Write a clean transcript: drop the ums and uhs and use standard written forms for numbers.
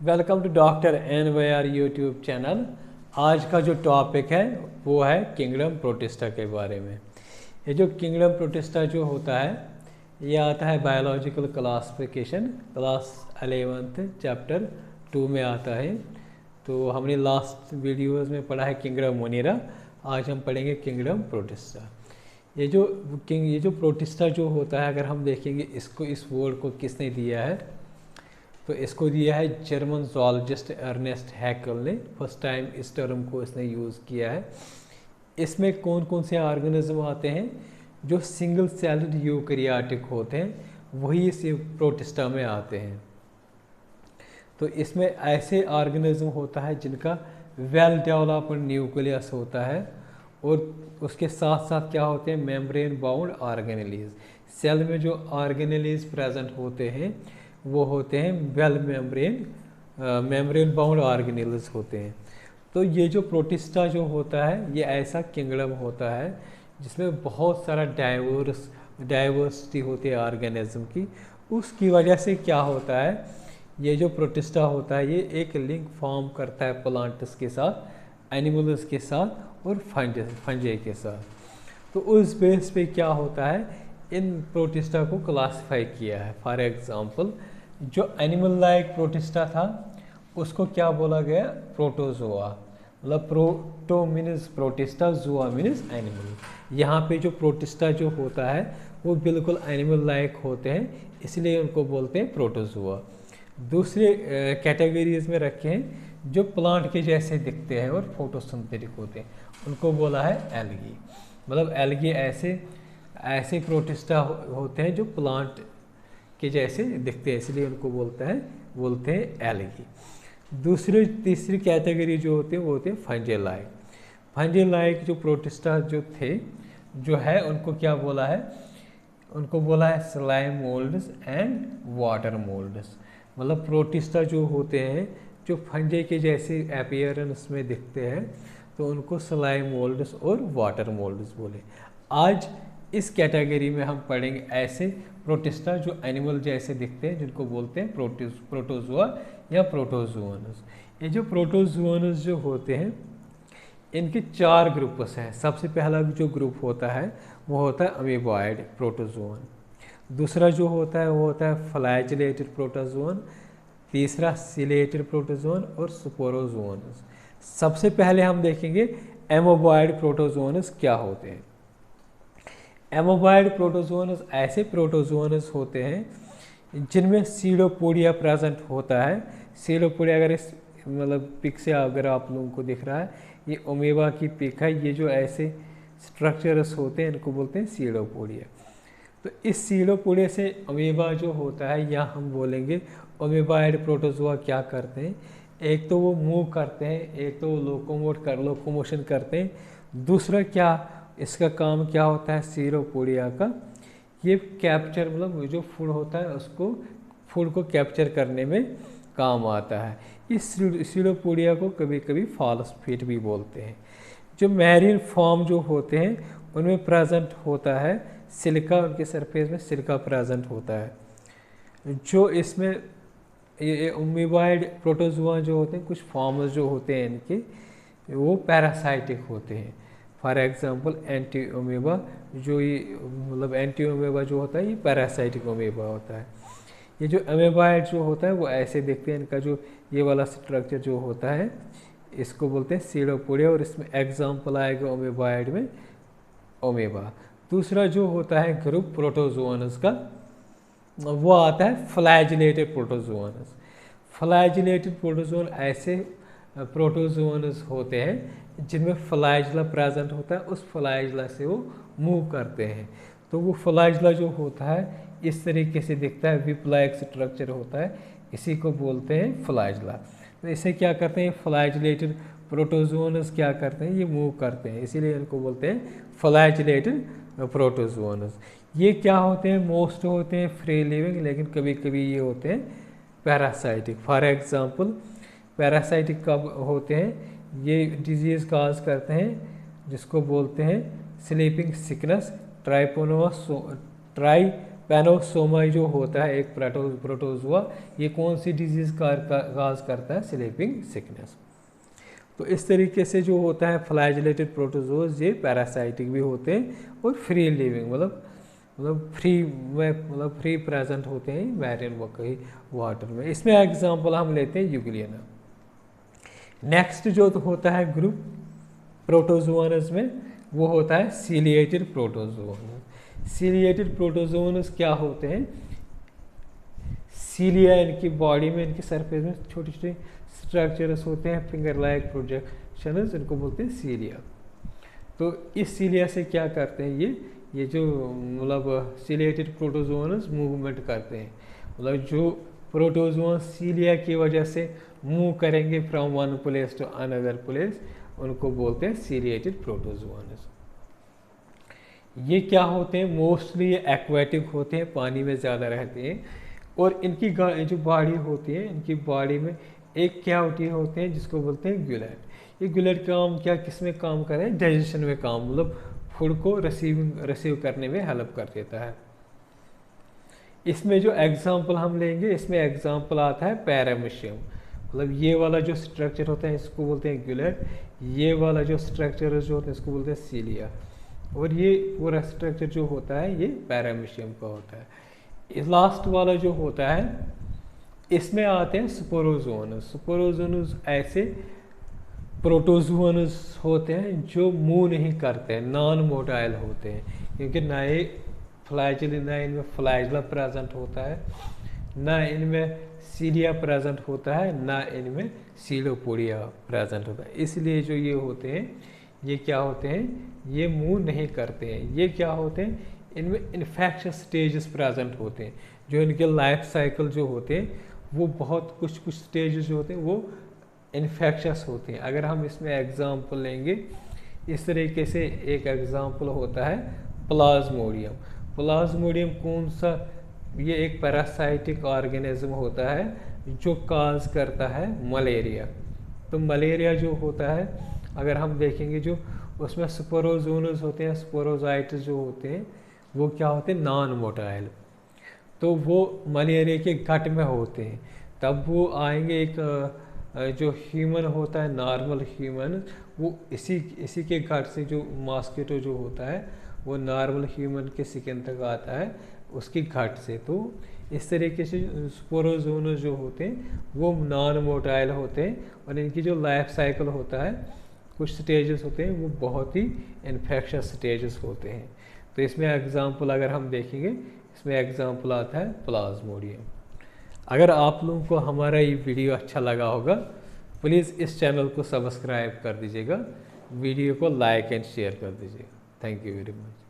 Welcome to doctor NYR YouTube channel. आज का जो टॉपिक है वो है किंगडम प्रोटिस्टा के बारे में। ये जो किंगडम प्रोटिस्टा जो होता है ये आता है biological classification class 11th chapter 2 में आता है। तो हमने लास्ट वीडियोस में पढ़ा है किंगडम मोनिरा, आज हम पढ़ेंगे किंगडम प्रोटिस्टा। ये जो प्रोटिस्टा जो होता है, अगर हम देखेंगे इसको, इस वर्ड को किसने दिया है, तो इसको दिया है जर्मन ज़ूलॉजिस्ट अर्नेस्ट हैकेल ने। फर्स्ट टाइम इस टर्म को इसने यूज़ किया है। इसमें कौन कौन से ऑर्गेनिज्म आते हैं जो सिंगल सेल्ड यूकैरियोटिक होते हैं, वही इस प्रोटिस्टा में आते हैं। तो इसमें ऐसे ऑर्गेनिज्म होता है जिनका वेल डेवलप्ड न्यूक्लियस होता है और उसके साथ साथ क्या होते हैं, मेम्ब्रेन बाउंड ऑर्गेनेलीज। सेल में जो ऑर्गेनेलीज प्रेजेंट होते हैं वो होते हैं वेल मेम्ब्रेन बाउंड ऑर्गेनेल्स होते हैं। तो ये जो प्रोटिस्टा जो होता है ये ऐसा किंगडम होता है जिसमें बहुत सारा डाइवर्सिटी होती है ऑर्गेनिज्म की। उसकी वजह से क्या होता है, ये जो प्रोटिस्टा होता है ये एक लिंक फॉर्म करता है प्लांट्स के साथ, एनिमल्स के साथ और फंजे के साथ। तो उस बेस पे क्या होता है, इन प्रोटिस्टा को क्लासिफाई किया है। फॉर एग्जांपल जो एनिमल लाइक प्रोटिस्टा था उसको क्या बोला गया, प्रोटोजोआ। मतलब proto means protista, zoa means animal. यहाँ पे जो प्रोटिस्टा जो होता है वो बिल्कुल एनिमल लाइक होते हैं, इसलिए उनको बोलते हैं प्रोटोजोआ। दूसरे कैटेगरीज में रखे हैं जो प्लांट के जैसे दिखते हैं और फोटोसिंथेटिक होते हैं, उनको बोला है एल्गी। मतलब एल्गी ऐसे प्रोटिस्टा होते हैं जो प्लांट के जैसे दिखते हैं, इसलिए उनको बोलते हैं एल्गी। तीसरी कैटेगरी जो होते हैं वो होते हैं फंजे लाइक जो प्रोटिस्टा जो है उनको क्या बोला है, उनको बोला है slime moulds and water moulds. मतलब प्रोटिस्टा जो होते हैं जो फंजे के जैसे अपीयरेंस में दिखते हैं, तो उनको स्लाइम मोल्ड्स और वाटर मोल्ड्स बोले। आज इस कैटेगरी में हम पढ़ेंगे ऐसे प्रोटिस्टा जो एनिमल जैसे दिखते हैं, जिनको बोलते हैं प्रोटोजोआ या प्रोटोजोअन्स। ये जो प्रोटोजोअन्स जो होते हैं इनके 4 ग्रुप्स हैं। सबसे पहला जो ग्रुप होता है वो होता है अमीबॉइड प्रोटोजोअन। दूसरा जो होता है वो होता है फ्लैजेलेटेड प्रोटोजोअन। तीसरा सिलेटेड प्रोटोजोअन और स्पोरोजोअन्स। सबसे पहले हम देखेंगे एमोबॉइड प्रोटोजोअन्स क्या होते हैं। एमोबॉइड प्रोटोजोअन्स ऐसे प्रोटोजोअन्स होते हैं जिनमें सीडोपोडिया प्रेजेंट होता है। सीडोपोडिया अगर इस मतलब पिक से अगर आप लोगों को दिख रहा है, ये अमीबा की पिक है। ये जो ऐसे स्ट्रक्चर्स होते हैं इनको बोलते हैं सीडोपोडिया। तो इस सीडोपोडिया से अमीबा जो होता है, या हम बोलेंगे अमीबॉइड प्रोटोजोआ क्या करते हैं, एक तो वो मूव करते हैं, एक तो वो लोकोमोशन करते हैं। दूसरा क्या, इसका काम क्या होता है सीडोपोडिया का, ये कैप्चर मतलब जो फूड होता है उसको, फूड को कैप्चर करने में काम आता है। इस सीडोपोडिया को कभी कभी फॉस्फेट भी बोलते हैं। जो मैरीन फॉर्म जो होते हैं उनमें प्रेजेंट होता है सिलिका, उनके सरफेस में सिलिका प्रेजेंट होता है। जो इसमें ये अमीबॉइड प्रोटोजोआ जो होते हैं, कुछ फॉर्म्स जो होते हैं इनके, वो पैरासाइटिक होते हैं। फॉर एग्जांपल एंटी अमीबा, जो ये मतलब एंटी अमीबा जो होता है ये पैरासाइटिक अमीबा होता है। ये जो अमीबॉइड जो होता है वो ऐसे दिखते हैं। इनका जो ये वाला स्ट्रक्चर जो होता है इसको बोलते हैं सीडोपोडिया, और इसमें एग्जांपल आएगा अमीबॉइड में अमीबा। दूसरा जो होता है ग्रुप प्रोटोजोअन्स का, वो आता है फ्लैजिलेटेड प्रोटोजोअन्स। फ्लैजिलेटेड प्रोटोजोअन ऐसे प्रोटोजोअन्स होते हैं जिनमें फ्लैजला प्रेजेंट होता है, उस फ्लैजला से वो मूव करते हैं। तो वो फ्लैजला जो होता है इस तरीके से दिखता है, विप लाइक स्ट्रक्चर होता है, इसी को बोलते हैं फ्लैजला। तो इसे क्या करते हैं, फ्लैजिलेटेड प्रोटोजोअन्स क्या करते हैं, ये मूव करते हैं, इसीलिए इनको बोलते हैं फ्लैजिलेटेड प्रोटोजोअन्स। ये क्या होते हैं, मोस्ट होते हैं फ्री लिविंग, लेकिन कभी कभी ये होते हैं पैरासाइटिक। फॉर एग्जांपल पैरासाइटिक कब होते हैं, ये डिजीज़ काज करते हैं जिसको बोलते हैं स्लीपिंग सिकनेस, पैनोसोमा जो होता है एक प्रोटोजोआ, ये कौन सी डिजीज़ काज करता है? Sleeping sickness. तो इस तरीके से जो होता है फ्लैजेलेटेड प्रोटोजोज ये पैरासाइटिक भी होते हैं और फ्री लिविंग मतलब फ्री प्रेजेंट होते हैं मैरिन वाटर में। इसमें एग्जांपल हम लेते हैं यूग्लियाना। नेक्स्ट जो होता है ग्रुप प्रोटोजोअन्स में वो होता है सीलिएटेड प्रोटोजोअन्स। सीलिएटेड प्रोटोजोअन्स क्या होते हैं? सीलिया इनकी बॉडी में, इनकी सरफेस में छोटे छोटे स्ट्रक्चर्स होते हैं, फिंगर लाइक प्रोजेक्शंस, इनको बोलते हैं सीलिया। तो इस सीलिया से क्या करते हैं ये जो मतलब सीलिएटेड प्रोटोजोअन्स मूवमेंट करते हैं, मतलब जो प्रोटोजोअन्स सीलिया की वजह से मूव करेंगे from one place to another place, उनको बोलते हैं सीलिएटेड प्रोटोजोअन्स। ये क्या होते हैं? मोस्टली ये एक्वेटिक होते हैं, पानी में ज़्यादा रहते हैं, और इनकी जो बॉडी होती है, इनकी बॉडी में एक कैविटी होते हैं जिसको बोलते हैं ग्यूलेट। ये ग्यूलेट काम किस में काम कर रहे हैं? डाइजेशन में काम, मतलब फूड को रिसीव करने में हेल्प कर देता है। इसमें जो एग्जाम्पल हम लेंगे, इसमें एग्जाम्पल आता है पैरामीशियम, मतलब ये वाला जो स्ट्रक्चर होता है इसको बोलते हैं ग्यूलेट, ये वाला जो स्ट्रक्चर जो होता है इसको बोलते हैं सीलिया, और ये पूरा स्ट्रक्चर जो होता है ये पैरामीशियम का होता है। लास्ट वाला जो होता है इसमें आते हैं स्पोरोजोअन्स। स्पोरोजोअन्स ऐसे प्रोटोजोअन्स होते हैं जो मूव नहीं करते हैं, नॉन मोटाइल होते हैं, क्योंकि ना इनमें फ्लैजेला प्रेजेंट होता है, ना इनमें सीलिया प्रेजेंट होता है, ना इनमें सीलोपोडिया प्रेजेंट होता है। इसलिए जो ये होते हैं ये क्या होते हैं? ये मूव नहीं करते हैं। ये क्या होते हैं? इनमें इन्फेक्शस स्टेजेस प्रेजेंट होते हैं, जो इनके लाइफ साइकिल जो होते हैं वो बहुत कुछ स्टेजेस जो होते हैं वो इन्फेक्शस होते हैं। अगर हम इसमें एग्जांपल लेंगे, इस तरीके से एक एग्जांपल होता है प्लाज्मोडियम। प्लाज्मोडियम कौन सा? ये एक पैरासाइटिक ऑर्गेनिज्म होता है जो काज करता है मलेरिया। तो मलेरिया जो होता है अगर हम देखेंगे जो उसमें स्पोरोजोन्स होते हैं, स्पोरोजाइट्स जो होते हैं वो क्या होते हैं? Non motile. तो वो मलेरिया के गट में होते हैं, तब वो आएंगे एक जो ह्यूमन होता है, नॉर्मल ह्यूमन, वो इसी के गट से जो मॉस्किटो जो होता है वो नॉर्मल ह्यूमन के स्किन तक आता है उसकी घाट से। तो इस तरीके से स्पोरोजोन्स जो होते हैं वो नॉन मोटाइल होते हैं, और इनकी जो लाइफ साइकिल होता है कुछ स्टेजेस होते हैं वो बहुत ही इन्फेक्शस स्टेजेस होते हैं। तो इसमें एग्जांपल अगर हम देखेंगे, इसमें एग्जांपल आता है प्लाज्मोडियम। अगर आप लोगों को हमारा ये वीडियो अच्छा लगा होगा, प्लीज़ इस चैनल को सब्सक्राइब कर दीजिएगा, वीडियो को लाइक एंड शेयर कर दीजिएगा। Thank you very much.